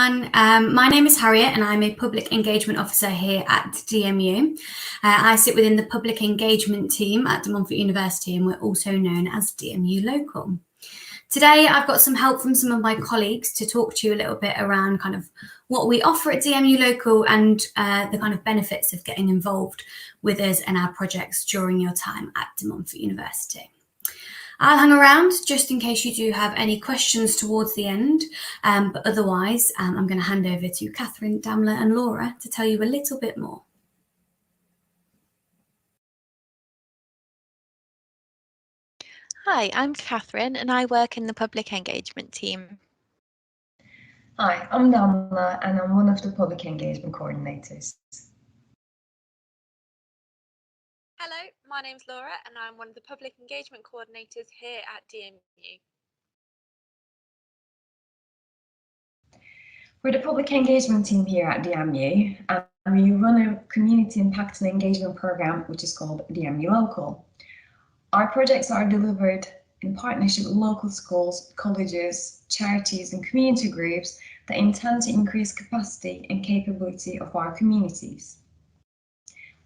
everyone. My name is Harriet and I'm a Public Engagement Officer here at DMU. I sit within the Public Engagement team at De Montfort University and we're also known as DMU Local. Today I've got some help from some of my colleagues to talk to you a little bit around kind of what we offer at DMU Local and the kind of benefits of getting involved with us and our projects during your time at De Montfort University. I'll hang around just in case you do have any questions towards the end, but otherwise I'm going to hand over to Catherine, Damla and Laura to tell you a little bit more. Hi, I'm Catherine and I work in the Public Engagement team. Hi, I'm Damla and I'm one of the Public Engagement coordinators. Hello, my name's Laura and I'm one of the Public Engagement coordinators here at DMU. We're the Public Engagement team here at DMU and we run a community impact and engagement program which is called DMU Local. Our projects are delivered in partnership with local schools, colleges, charities and community groups that intend to increase capacity and capability of our communities.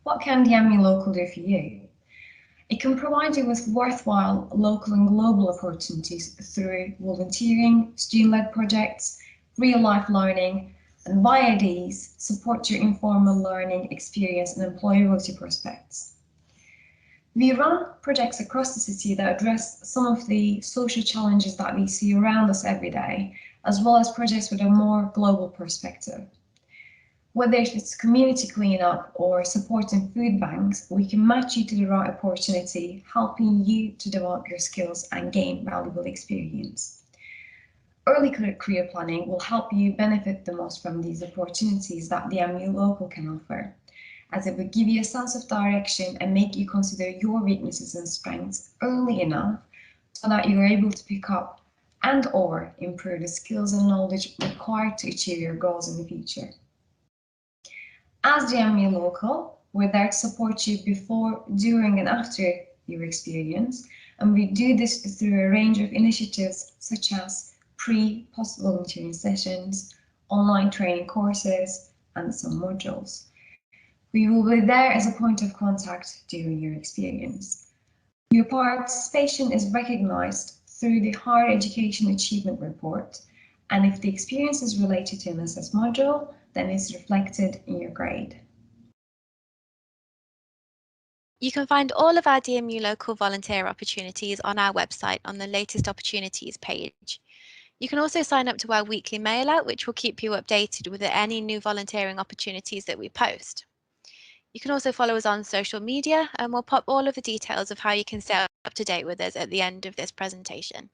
What can DMU Local do for you? It can provide you with worthwhile local and global opportunities through volunteering, student-led projects, real-life learning, and via these, support your informal learning experience and employability prospects. We run projects across the city that address some of the social challenges that we see around us every day, as well as projects with a more global perspective. Whether it's community cleanup or supporting food banks, we can match you to the right opportunity, helping you to develop your skills and gain valuable experience. Early career planning will help you benefit the most from these opportunities that the DMU Local can offer, as it will give you a sense of direction and make you consider your weaknesses and strengths early enough so that you're able to pick up and/or improve the skills and knowledge required to achieve your goals in the future. As DMU Local, we're there to support you before, during and after your experience, and we do this through a range of initiatives such as pre-post volunteering sessions, online training courses, and some modules. We will be there as a point of contact during your experience. Your participation is recognized through the Higher Education Achievement Report, and if the experience is related to an SS module, then it's reflected in your grade. You can find all of our DMU Local volunteer opportunities on our website on the latest opportunities page. You can also sign up to our weekly mail out, which will keep you updated with any new volunteering opportunities that we post. You can also follow us on social media and we'll pop all of the details of how you can stay up to date with us at the end of this presentation.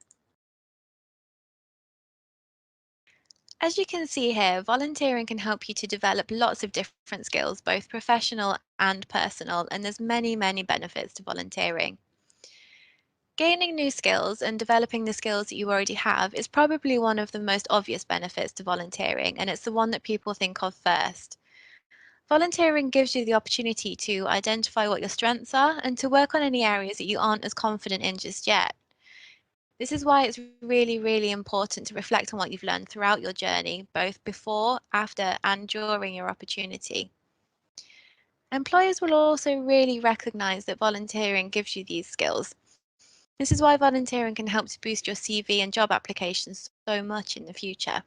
As you can see here, volunteering can help you to develop lots of different skills, both professional and personal, and there's many benefits to volunteering. Gaining new skills and developing the skills that you already have is probably one of the most obvious benefits to volunteering, and it's the one that people think of first. Volunteering gives you the opportunity to identify what your strengths are and to work on any areas that you aren't as confident in just yet. This is why it's really important to reflect on what you've learned throughout your journey, both before, after, and during your opportunity. Employers will also really recognise that volunteering gives you these skills. This is why volunteering can help to boost your CV and job applications so much in the future.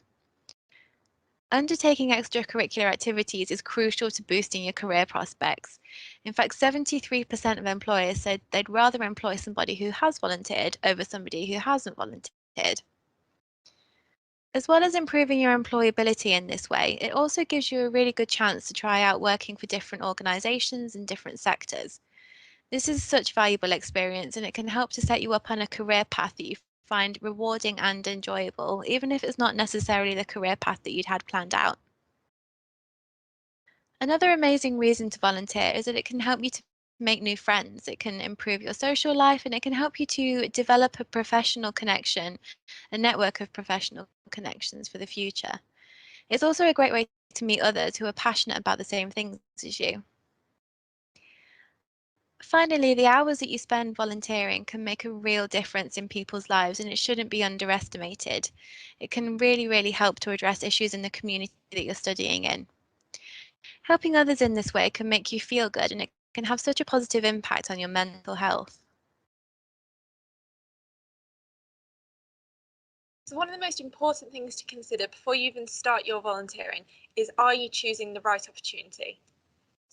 Undertaking extracurricular activities is crucial to boosting your career prospects. In fact, 73% of employers said they'd rather employ somebody who has volunteered over somebody who hasn't volunteered. As well as improving your employability in this way, it also gives you a really good chance to try out working for different organisations in different sectors. This is such valuable experience and it can help to set you up on a career path that you find rewarding and enjoyable, even if it's not necessarily the career path that you'd had planned out. Another amazing reason to volunteer is that it can help you to make new friends. It can improve your social life and it can help you to develop a professional connection, a network of professional connections for the future. It's also a great way to meet others who are passionate about the same things as you. Finally, the hours that you spend volunteering can make a real difference in people's lives, and it shouldn't be underestimated. It can really, really help to address issues in the community that you're studying in. Helping others in this way can make you feel good, and it can have such a positive impact on your mental health. So one of the most important things to consider before you even start your volunteering is, are you choosing the right opportunity?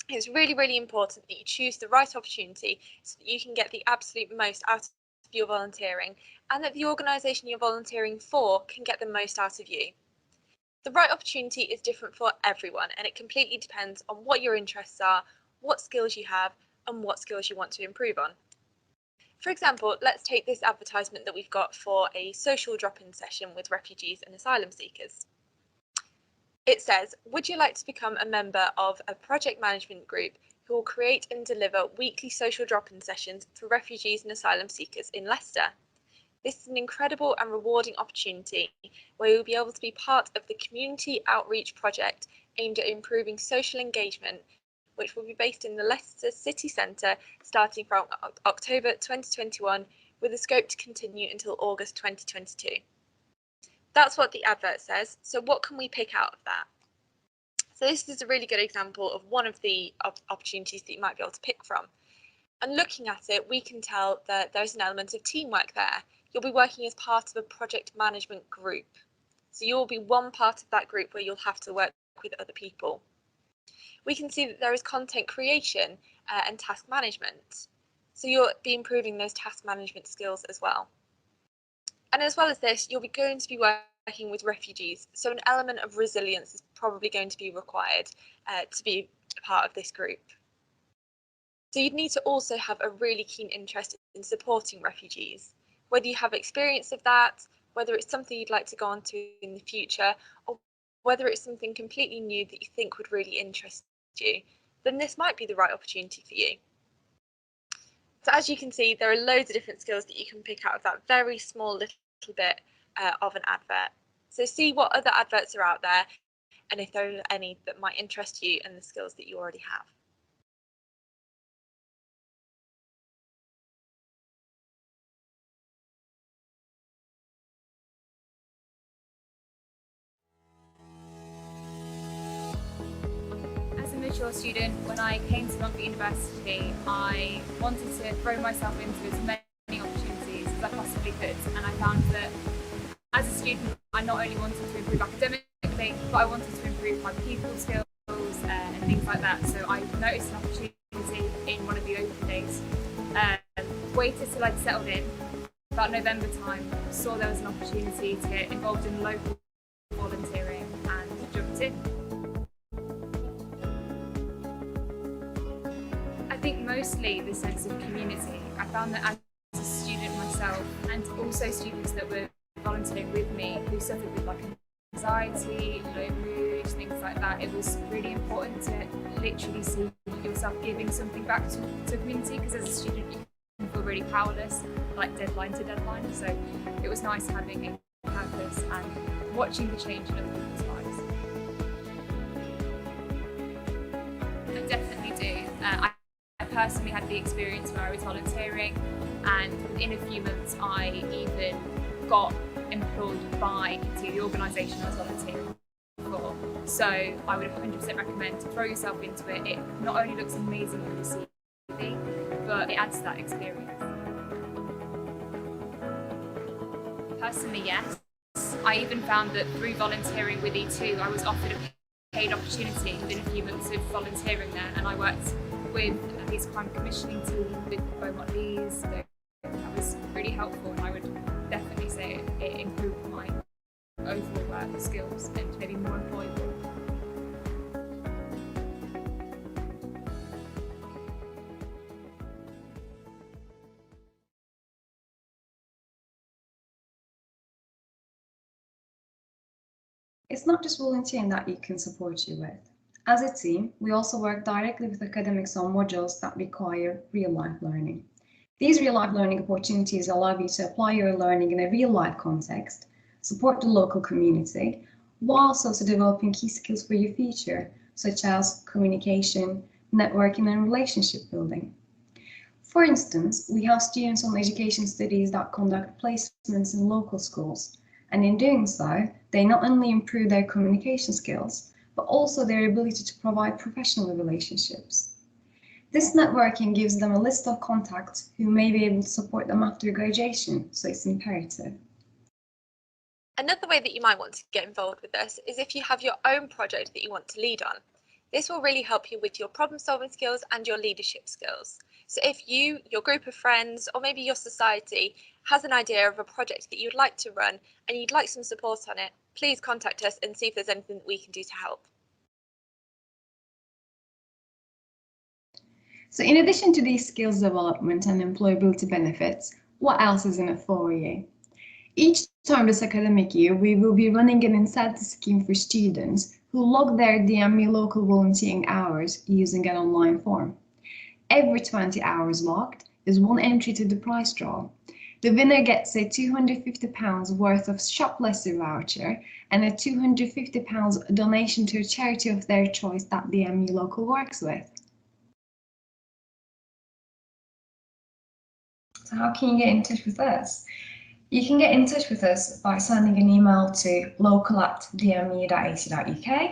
It's really, really important that you choose the right opportunity so that you can get the absolute most out of your volunteering, and that the organisation you're volunteering for can get the most out of you. The right opportunity is different for everyone, and it completely depends on what your interests are, what skills you have, and what skills you want to improve on. For example, let's take this advertisement that we've got for a social drop-in session with refugees and asylum seekers. It says, would you like to become a member of a project management group who will create and deliver weekly social drop-in sessions for refugees and asylum seekers in Leicester? This is an incredible and rewarding opportunity where you'll be able to be part of the community outreach project aimed at improving social engagement, which will be based in the Leicester city centre starting from October 2021 with a scope to continue until August 2022. That's what the advert says, so what can we pick out of that? So this is a really good example of one of the opportunities that you might be able to pick from. And looking at it, we can tell that there's an element of teamwork there. You'll be working as part of a project management group. So you'll be one part of that group where you'll have to work with other people. We can see that there is content creation and task management. So you'll be improving those task management skills as well. And as well as this, you'll be going to be working with refugees. So an element of resilience is probably going to be required to be a part of this group. So you'd need to also have a really keen interest in supporting refugees, whether you have experience of that, whether it's something you'd like to go on to in the future, or whether it's something completely new that you think would really interest you, then this might be the right opportunity for you. So as you can see, there are loads of different skills that you can pick out of that very small little bit of an advert. So see what other adverts are out there, and if there are any that might interest you and the skills that you already have. As a mature student, when I came to Montfort University, I wanted to throw myself into as many opportunities as I possibly could, and I found that as a student, I not only wanted to improve academically, but I wanted to improve my people skills and things like that. So I noticed an opportunity in one of the open days, waited till I'd settled in. About November time, saw there was an opportunity to get involved in local volunteering and jumped in. I think mostly the sense of community. I found that as a student myself, and also students that were volunteering with me who suffered with like anxiety, low mood, things like that, it was really important to literally see yourself giving something back to the community, because as a student you can feel really powerless, like deadline to deadline. So it was nice having a purpose and watching the change in other people's lives. I definitely do. I personally had the experience where I was volunteering, and within a few months I even got employed by the organisation I was volunteering for. So I would 100% recommend to throw yourself into it. It not only looks amazing on your CV, but it adds to that experience. Personally, yes. I even found that through volunteering with E2, I was offered a paid opportunity within a few months of volunteering there, and I worked with a peace crime commissioning team with Beaumont Lees. So that was really helpful, and I would definitely say it improved my overall work skills and made me more employable. It's not just volunteering that you can support you with. As a team, we also work directly with academics on modules that require real-life learning. These real-life learning opportunities allow you to apply your learning in a real-life context, support the local community, whilst also developing key skills for your future, such as communication, networking, and relationship building. For instance, we have students on education studies that conduct placements in local schools, and in doing so, they not only improve their communication skills, but also their ability to provide professional relationships. This networking gives them a list of contacts who may be able to support them after graduation, so it's imperative. Another way that you might want to get involved with this is if you have your own project that you want to lead on. This will really help you with your problem-solving skills and your leadership skills. So if you, your group of friends, or maybe your society has an idea of a project that you'd like to run and you'd like some support on it, please contact us and see if there's anything that we can do to help. So in addition to these skills development and employability benefits, what else is in it for you? Each term this academic year, we will be running an incentive scheme for students who log their DMU local volunteering hours using an online form. Every 20 hours logged is one entry to the prize draw. The winner gets a £250 worth of shoplifter voucher and a £250 donation to a charity of their choice that DMU Local works with. So how can you get in touch with us? You can get in touch with us by sending an email to local@dmu.ac.uk.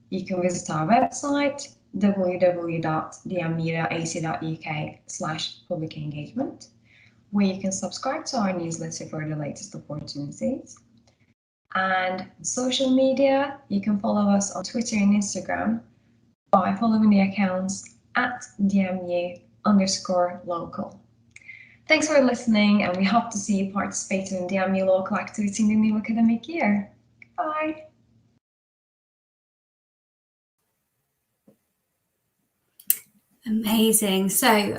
You can visit our website www.dmu.ac.uk/public engagement, where you can subscribe to our newsletter for the latest opportunities. And social media, you can follow us on Twitter and Instagram by following the accounts @DMU_local. Thanks for listening, and we hope to see you participating in DMU Local activity in the new academic year. Bye. Amazing. So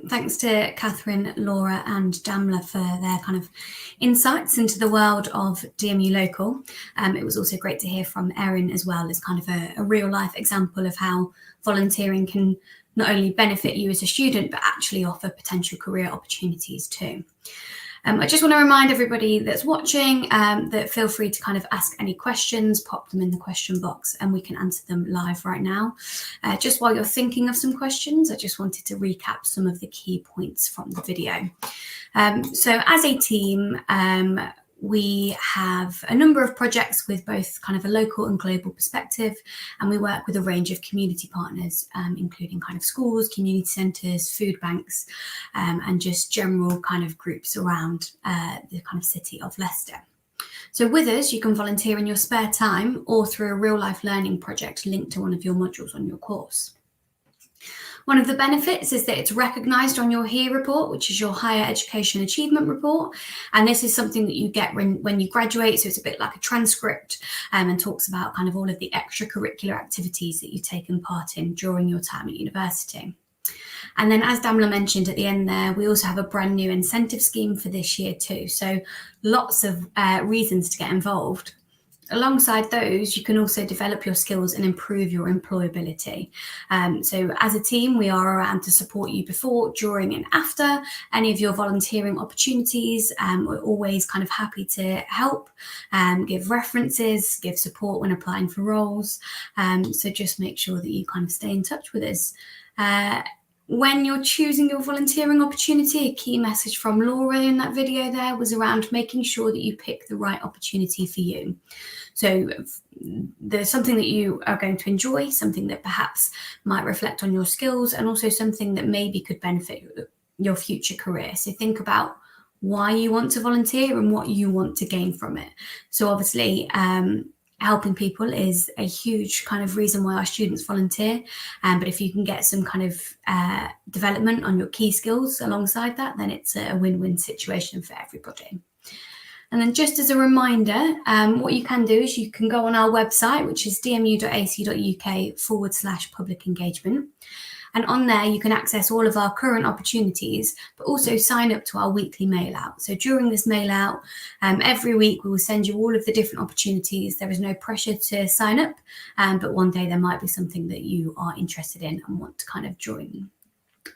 thanks to Catherine, Laura and Damla for their kind of insights into the world of DMU Local. It was also great to hear from Erin as well as kind of a real life example of how volunteering can not only benefit you as a student, but actually offer potential career opportunities too. I just want to remind everybody that's watching that feel free to kind of ask any questions, pop them in the question box and we can answer them live right now. Just while you're thinking of some questions, I just wanted to recap some of the key points from the video. So as a team, we have a number of projects with both kind of a local and global perspective, and we work with a range of community partners, including kind of schools, community centres, food banks, and just general kind of groups around the kind of city of Leicester. So with us, you can volunteer in your spare time or through a real life learning project linked to one of your modules on your course. One of the benefits is that it's recognised on your HEAR report, which is your Higher Education Achievement Report. And this is something that you get when you graduate. So it's a bit like a transcript and talks about kind of all of the extracurricular activities that you've taken part in during your time at university. And then as Damla mentioned at the end there, we also have a brand new incentive scheme for this year too. So lots of reasons to get involved. Alongside those, you can also develop your skills and improve your employability. So as a team, we are around to support you before, during and after any of your volunteering opportunities. We're always kind of happy to help, give references, give support when applying for roles. So just make sure that you kind of stay in touch with us. When you're choosing your volunteering opportunity, a key message from Laura in that video there was around making sure that you pick the right opportunity for you. So there's something that you are going to enjoy, something that perhaps might reflect on your skills, and also something that maybe could benefit your future career. So think about why you want to volunteer and what you want to gain from it. So obviously, helping people is a huge kind of reason why our students volunteer. But if you can get some kind of development on your key skills alongside that, then it's a win-win situation for everybody. And then just as a reminder, what you can do is you can go on our website, which is dmu.ac.uk/public engagement. And on there, you can access all of our current opportunities, but also sign up to our weekly mail out. So during this mail out, every week we will send you all of the different opportunities. There is no pressure to sign up, but one day there might be something that you are interested in and want to kind of join.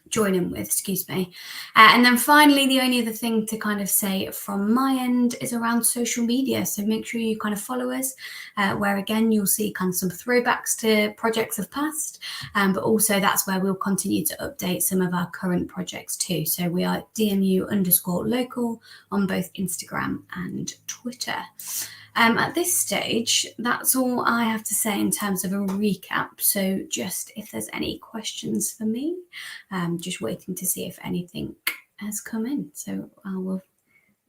join in with, excuse me. And then finally, the only other thing to kind of say from my end is around social media. So make sure you kind of follow us, where again, you'll see kind of some throwbacks to projects of past, but also that's where we'll continue to update some of our current projects too. So we are DMU_local on both Instagram and Twitter. At this stage, that's all I have to say in terms of a recap. So just if there's any questions for me, just waiting to see if anything has come in. So I will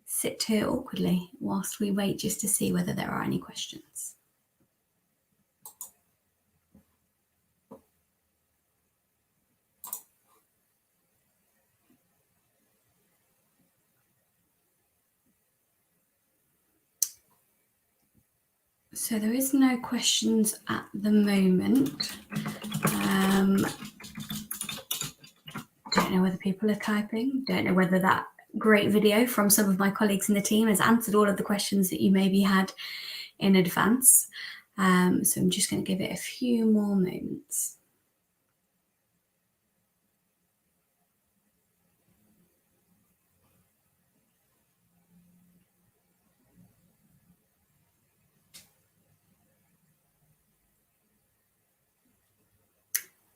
sit here awkwardly whilst we wait just to see whether there are any questions. So there is no questions at the moment. Don't know whether people are typing. Don't know whether that great video from some of my colleagues in the team has answered all of the questions that you maybe had in advance. So I'm just going to give it a few more moments.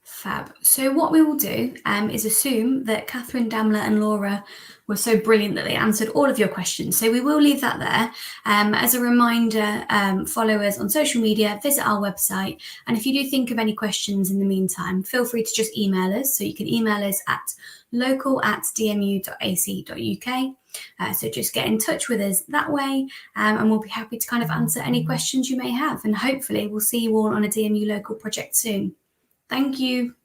Fab. So what we will do is assume that Catherine, Damla and Laura were so brilliant that they answered all of your questions. So we will leave that there. As a reminder, follow us on social media, visit our website. And if you do think of any questions in the meantime, feel free to just email us. So you can email us at local@dmu.ac.uk. So just get in touch with us that way, and we'll be happy to kind of answer any questions you may have. And hopefully we'll see you all on a DMU Local project soon. Thank you.